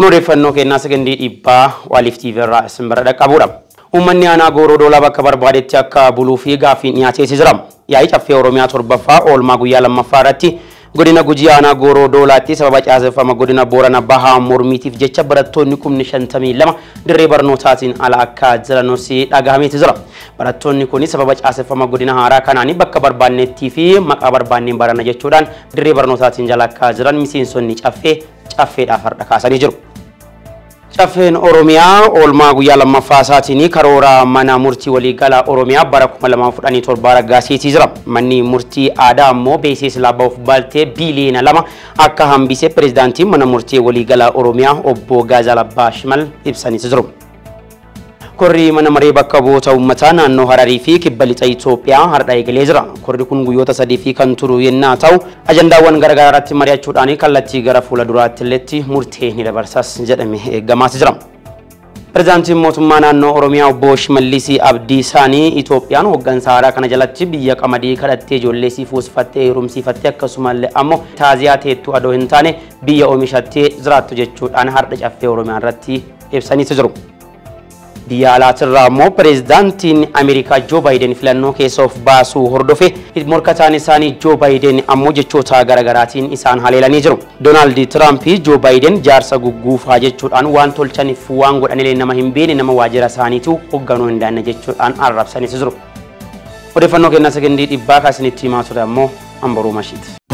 odeeffannoo kennaa sagandii dhibbaa Waliif TV irraa isin bira dhaqqabuudha. Uummanni aanaa Gooroo Doolaa bakka barbaadetti akka buluu fi gaaffii dhiyaatee jira. Yaa'ii caffee Oromiyaa torbaffaa oolmaa guyyaa lammaffaa irratti godina Gujii aanaa Gooroo Doolaatti sababa caaseffama godina Boorana Bahaa mormiitiif jecha barattoonni 52 dirree barnootaatiin ala akka jiranis dhagahamee jira. Barattoonni kun sababa caaseffama godina haaraa kanaan bakka barbaannetti fi maqaa barbaanneen barana jechuudhaan dirree barnootaatiin jala akka jiran miseensonni caffeedhaaf har'a kaasanii jiru. Caffeen Oromiyaa oolmaa guyyaa lammaffaa isaatiin karoora mana murtii waliigalaa Oromiyaa bara 2017 raggaasiisee jira. Manni murtii aadaa ammoo beeksisa laabbaaf baltee biiliyoona 2 akka hambisee pireezidaantiin mana murtii waliigalaa Oromiyaa obbo Gaazal Abbaa Shimal ibsanii jiru. Korri mana maree bakka bu'oota uummataa naannoo Hararii fi kibba lixa Itoophiyaa har'a eegalee jira. Korri kun guyyoota 3 fi kan turu yennaa ta'u ajandaawwan garaagaraa irratti mari'achuudhaan kallattii gara fuula duraatti illetti murtee ni dabarsas jedhamee eegamaa jira. Pireezidaantiin mootummaa naannoo Oromiyaa obbo Shimallis Abdiisaanii Itoophiyaan hooggansa haaraa kana jalatti biyya qamadii kadhattee ijoollee fuusifattee heerumsiifattee akkasumallee ammoo taaziyaa teettu adoo hin taane biyya oomishattee jiraattu jechuudhaan har'a caffee Oromiyaa irratti ibsanii jiru. Biyya alaatirraa ammoo pireezidaantiin Ameerikaa Joo Baayiden filannoo keessa of baasuu hordofee morkataan isaanii Joo Baayiden ammoo jechoota garaagaraatiin isaan haleelanii jiru. Doonaald Tiraamp Joo Baayiden jaarsa gugguufaa jechuudhaan waan tolchaniif waan godhanillee nama hin beekne nama waajjira isaaniitu hoogganuu hin dandeenye jechuudhaan arrabsanii jiru. Odeeffannoo kennaa sagandii dhibbaa kaasinitti himaa ture ammoo Amboruu Mashiit.